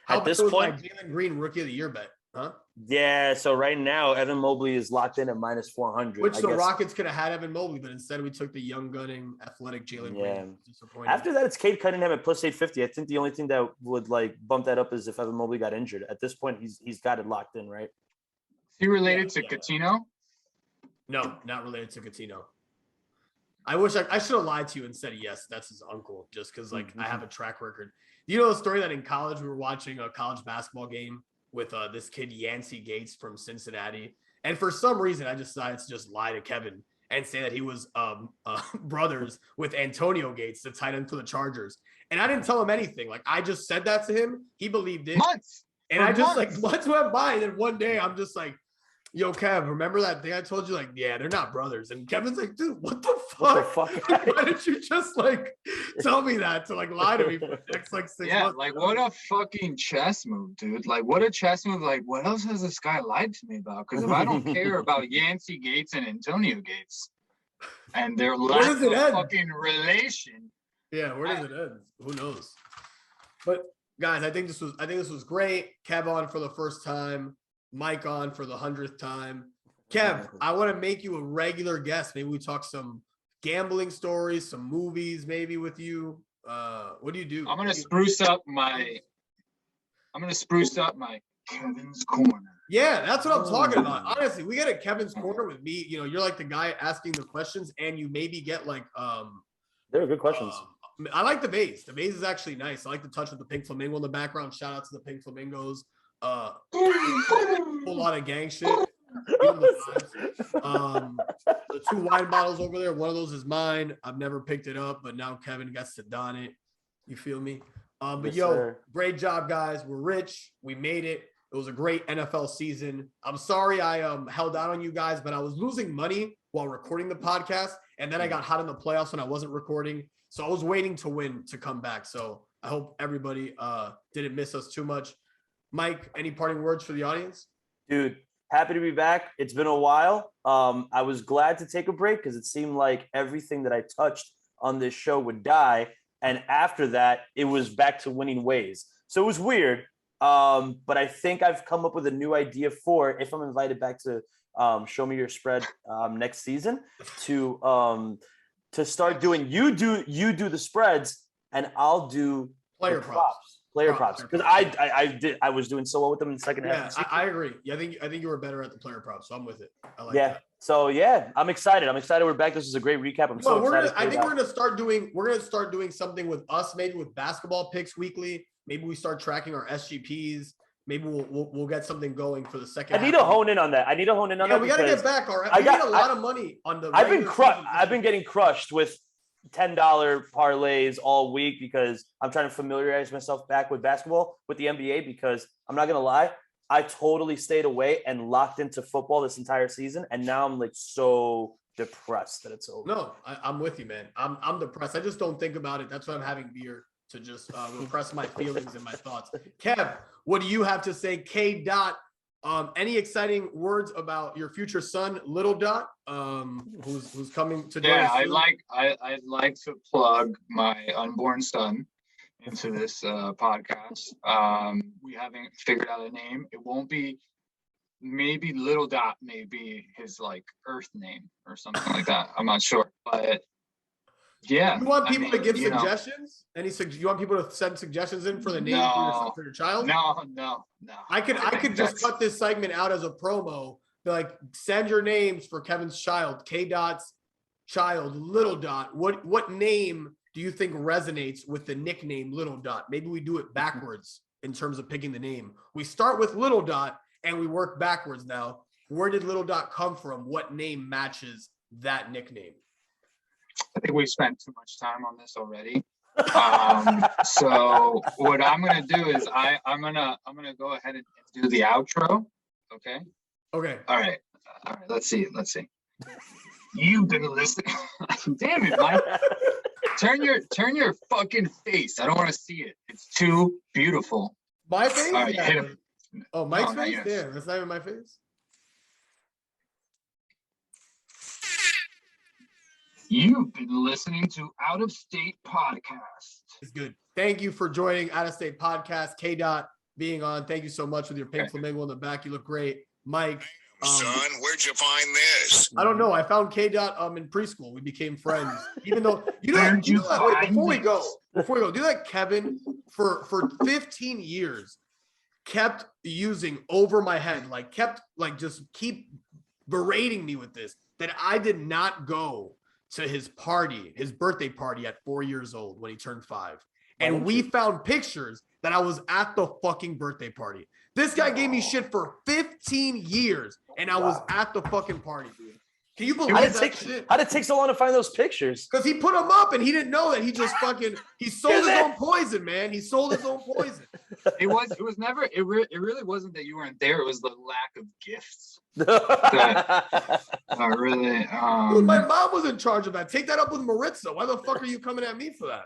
E: At this point,
A: Jalen Green Rookie of the Year bet, huh?
E: Yeah. So right now, Evan Mobley is locked in at -400.
A: Which the Rockets could have had Evan Mobley, but instead we took the young gunning, athletic Jalen Green. Disappointing.
E: After that, it's Cade Cunningham at +850. I think the only thing that would like bump that up is if Evan Mobley got injured. At this point, he's got it locked in, right?
D: Is he related to Coutinho?
A: No, not related to Coutinho. I wish I should have lied to you and said yes, that's his uncle, just because like I have a track record. You know the story that in college we were watching a college basketball game with this kid Yancey Gates from Cincinnati, and for some reason I decided to just lie to Kevin and say that he was brothers with Antonio Gates, the tight end for the Chargers, and I didn't tell him anything. Like I just said that to him, he believed it.
D: Months.
A: And I just like months went by, and then one day I'm just like, yo, Kev, remember that thing I told you? Like, yeah, they're not brothers. And Kevin's like, dude, what the fuck? Why didn't you just like tell me that to like lie to me for the next like 6 months?
D: Yeah, like what a fucking chess move, dude. Like what a chess move. Like what else has this guy lied to me about? Because if I don't care about Yancey Gates and Antonio Gates and their lack of fucking relation.
A: Yeah, where does it end? Who knows? But guys, I think this was great. Kev on for the first time. Mike on for the 100th time. Kev, I want to make you a regular guest. Maybe we talk some gambling stories, some movies, maybe with you. What do you do?
D: I'm gonna spruce up my Kevin's Corner.
A: Yeah, that's what I'm talking about. Honestly, we get a Kevin's Corner with me. You know, you're like the guy asking the questions, and you maybe get like
E: they're good questions.
A: I like the vase. The vase is actually nice. I like the touch with the pink flamingo in the background. Shout out to the pink flamingos. A whole lot of gang shit. The 2 wine bottles over there, one of those is mine. I've never picked it up, but now Kevin gets to don it. You feel me? But
E: Yes,
A: yo,
E: sir.
A: Great job, guys. We're rich. We made it. It was a great NFL season. I'm sorry I held out on you guys, but I was losing money while recording the podcast, and then I got hot in the playoffs when I wasn't recording. So I was waiting to win to come back. So I hope everybody didn't miss us too much. Mike, any parting words for the audience?
E: Dude, happy to be back. It's been a while. I was glad to take a break because it seemed like everything that I touched on this show would die. And after that, it was back to winning ways. So it was weird. But I think I've come up with a new idea for if I'm invited back to Show Me Your Spread next season to start doing you do the spreads and I'll do
A: player props.
E: Player props, because I was doing so well with them in the second half.
A: Yeah, I agree. Yeah, I think you were better at the player props, so I'm with it. I like
E: that. So yeah, I'm excited. We're back. This is a great recap. I'm so excited.
A: I think we're gonna start doing something with us, maybe with basketball picks weekly. Maybe we start tracking our SGPs. Maybe we'll get something going for the second.
E: I need to hone in on that.
A: Yeah, we gotta get back. All right, we got a lot of money on the.
E: I've been getting crushed with $10 parlays all week because I'm trying to familiarize myself back with basketball, with the NBA, because I'm not going to lie, I totally stayed away and locked into football this entire season. And now I'm like so depressed that it's over.
A: No, I'm with you, man. I'm depressed. I just don't think about it. That's why I'm having beer, to just repress my feelings and my thoughts. Kev, what do you have to say? K. Dot. Any exciting words about your future son, Little Dot, who's coming to join us?
D: I'd like to plug my unborn son into this podcast. We haven't figured out a name. It won't be, maybe Little Dot may be his like Earth name or something like that. I'm not sure, but yeah.
A: You want people to give suggestions? You want people to send suggestions in for the name for your child?
D: No.
A: I could just cut this segment out as a promo. Be like, send your names for Kevin's child, K. Dot's child, Little Dot. What name do you think resonates with the nickname Little Dot? Maybe we do it backwards in terms of picking the name. We start with Little Dot and we work backwards now. Where did Little Dot come from? What name matches that nickname?
D: I think we spent too much time on this already. So what I'm gonna do is I'm gonna go ahead and do the outro. Okay.
A: Okay.
D: All right. Let's see. You've been listening. Damn it, Mike. Turn your fucking face. I don't want to see it. It's too beautiful.
A: My face?
D: All right,
A: Yeah.
D: hit him.
A: Oh, Mike's
D: No, not
A: face?
D: yet.
A: Damn, that's not even my face.
D: You've been listening to Out of State Podcast.
A: It's good. Thank you for joining Out of State Podcast. K. Dot being on. Thank you so much with your pink flamingo in the back. You look great, Mike.
J: Son, where'd you find this?
A: I don't know. I found K. Dot in preschool. We became friends. Even though
D: Where'd you find
A: before we
D: this?
A: go, do that. Kevin for 15 years kept using over my head, just keep berating me with this, that I did not go to his birthday party at 4 years old when he turned 5. And we found pictures that I was at the fucking birthday party. This guy gave me shit for 15 years and I was at the fucking party, dude. Can you believe that shit?
E: How did it take so long to find those pictures?
A: Because he put them up and he didn't know that he just fucking, he sold his own poison, man. He sold his own poison.
D: It was never, it really wasn't that you weren't there. It was the lack of gifts. Really.
A: Dude, my mom was in charge of that. Take that up with Maritza. Why the fuck are you coming at me for that?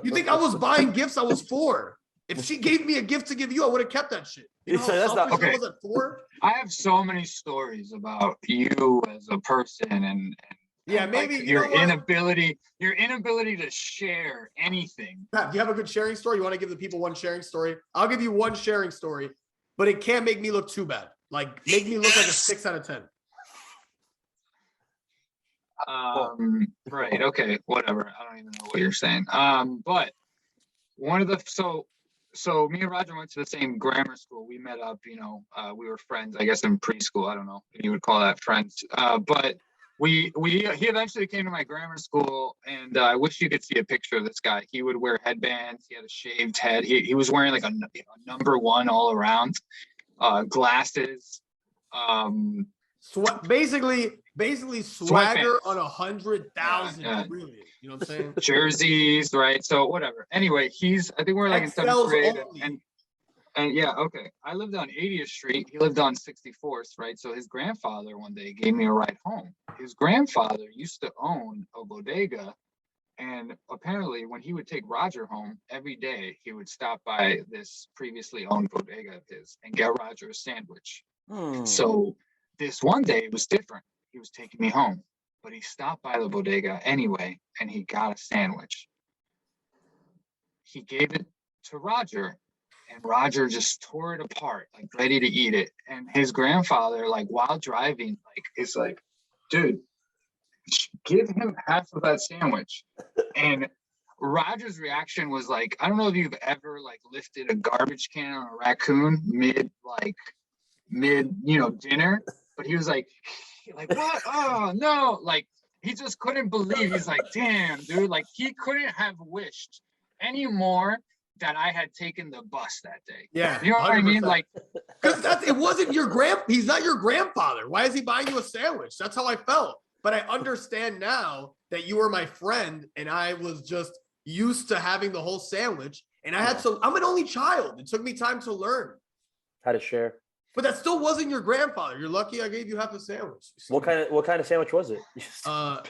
A: You think I was buying gifts I was 4? If she gave me a gift to give you, I would have kept that shit. You know
E: That's not
A: okay. I was at 4?
D: I have so many stories about you as a person and
A: yeah, maybe
D: like your inability to share anything.
A: Do you have a good sharing story? You want to give the people one sharing story? I'll give you one sharing story, but it can't make me look too bad. Like, make me look like a 6 out of 10.
D: Right. Okay. Whatever. I don't even know what you're saying. But one of the so me and Roger went to the same grammar school. We met up, we were friends, I guess, in preschool. I don't know if you would call that friends. But he eventually came to my grammar school, and I wish you could see a picture of this guy. He would wear headbands. He had a shaved head. He was wearing like a number 1 all around, glasses.
A: Basically swagger on 100,000. Really, you know what I'm saying?
D: Jerseys, right? So whatever. Anyway, I think we're like in 7th grade, and yeah, okay. I lived on 80th Street. He lived on 64th, right? So his grandfather one day gave me a ride home. His grandfather used to own a bodega, and apparently when he would take Roger home every day, he would stop by this previously owned bodega of his and get Roger a sandwich. So this one day it was different. He was taking me home, but he stopped by the bodega anyway, and he got a sandwich. He gave it to Roger, and Roger just tore it apart, like ready to eat it. And his grandfather, like while driving, is like, dude, give him half of that sandwich. And Roger's reaction was like, I don't know if you've ever like lifted a garbage can on a raccoon mid dinner, but he was like what? Oh no, like he just couldn't believe. He's like, damn, dude, like he couldn't have wished any more that I had taken the bus that day.
A: Yeah,
D: you know what 100%. I mean? Like,
A: because it wasn't your he's not your grandfather. Why is he buying you a sandwich? That's how I felt. But I understand now that you were my friend and I was just used to having the whole sandwich, and I'm an only child. It took me time to learn
E: how to share.
A: But that still wasn't your grandfather. You're lucky I gave you half a sandwich.
E: What kind of sandwich was it?
D: Mayo,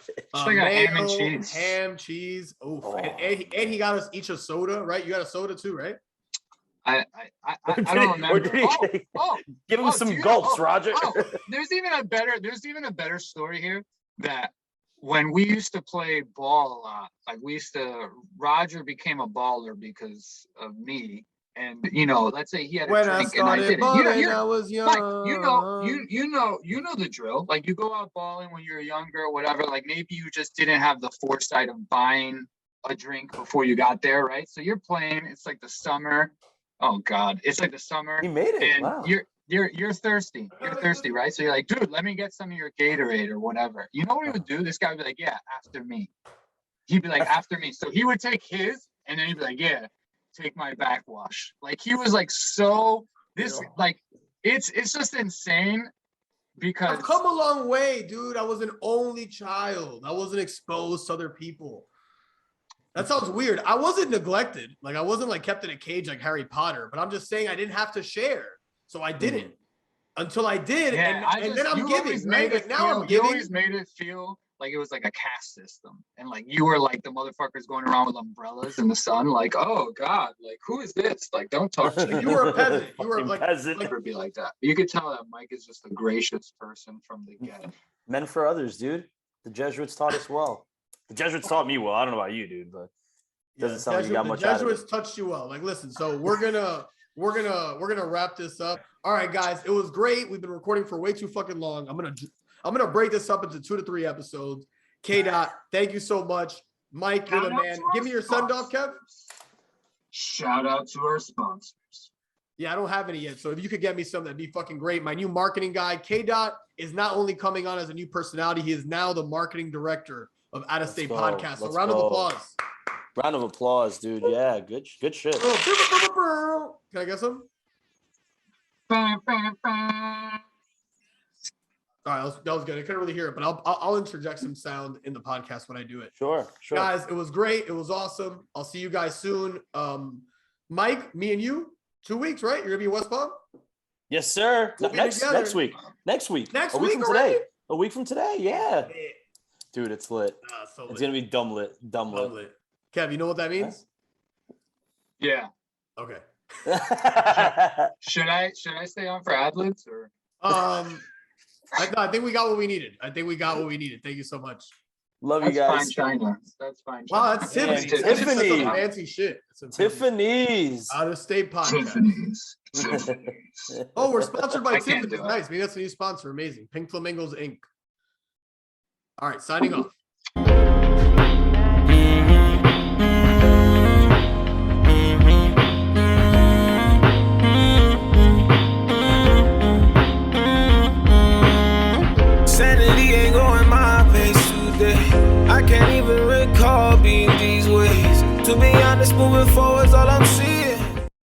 A: ham, cheese. And he got us each a soda, right? You got a soda too, right?
D: I don't remember.
E: Give him some gulps, Roger.
D: There's even a better story here, that when we used to play ball a lot, like Roger became a baller because of me. And let's say he had a drink and I didn't.
A: I was young.
D: Like, you know the drill. Like you go out balling when you're younger or whatever. Like maybe you just didn't have the foresight of buying a drink before you got there, right? So you're playing. It's like the summer. Oh God, it's like the summer.
E: He made it.
D: And
E: wow.
D: You're thirsty. You're thirsty, right? So you're like, dude, let me get some of your Gatorade or whatever. You know what he would do? This guy would be like, yeah, after me. He'd be like, after me. So he would take his, and then he'd be like, yeah, take my backwash. Like he was like it's just insane because
A: I've come a long way, dude. I was an only child. I wasn't exposed to other people. That sounds weird. I wasn't neglected. Like I wasn't like kept in a cage like Harry Potter, but I'm just saying I didn't have to share. So I didn't. until I did,
D: Yeah,
A: and then I'm giving. Right? Like now I'm
D: You
A: giving.
D: always made it feel like it was like a caste system, and like you were like the motherfuckers going around with umbrellas in the sun, like, oh god, like who is this? Like, don't talk to me.
A: You were a peasant. You were
E: Fucking
A: like
E: peasant.
D: Never be like that. You could tell that Mike is just a gracious person from the get.
E: Men for others, dude. The Jesuits taught us well. The Jesuits taught me well. I don't know about you, dude, but it doesn't sound like you got much out of
A: Jesuits
E: it.
A: touched you well. Like, listen, so we're gonna wrap this up. All right, guys, it was great. We've been recording for way too fucking long. I'm gonna break this up into 2 to 3 episodes. K-Dot, thank you so much. Mike, you're the man. Give me your send off, Kev.
D: Shout out to our sponsors.
A: Yeah, I don't have any yet. So if you could get me some, that'd be fucking great. My new marketing guy, K-Dot, is not only coming on as a new personality, he is now the marketing director of Out of State Podcast. So round of applause.
E: Round of applause, dude. Yeah, good shit.
A: Can I get some? All right, that was good. I couldn't really hear it, but I'll interject some sound in the podcast when I do it.
E: Sure.
A: Guys, it was great. It was awesome. I'll see you guys soon. Mike, me and you, 2 weeks, right? You're gonna be in West Palm?
E: Yes, sir.
A: We'll
E: Next week. Next week
A: from
E: today. A week from today. Yeah. Dude, it's lit. It's gonna be dumb lit.
A: Kev, you know what that means?
D: Yeah.
A: Okay.
D: Should I stay on for ad-libs or?
A: I think we got what we needed. Thank you so much.
E: Love you guys.
D: That's fine China. That's fine China.
A: Wow, that's Tiffany's.
E: Tiffany.
A: Fancy shit.
E: Tiffany's.
A: Out of State Podcast.
D: Tiffany's.
A: Oh, we're sponsored by
D: I can't
A: Tiffany's.
D: do it.
A: Nice. Maybe that's a new sponsor. Amazing. Pink Flamingos Inc. All right, signing off.
B: Sanity ain't going my pace today. I can't even recall being these ways. To be honest, moving forward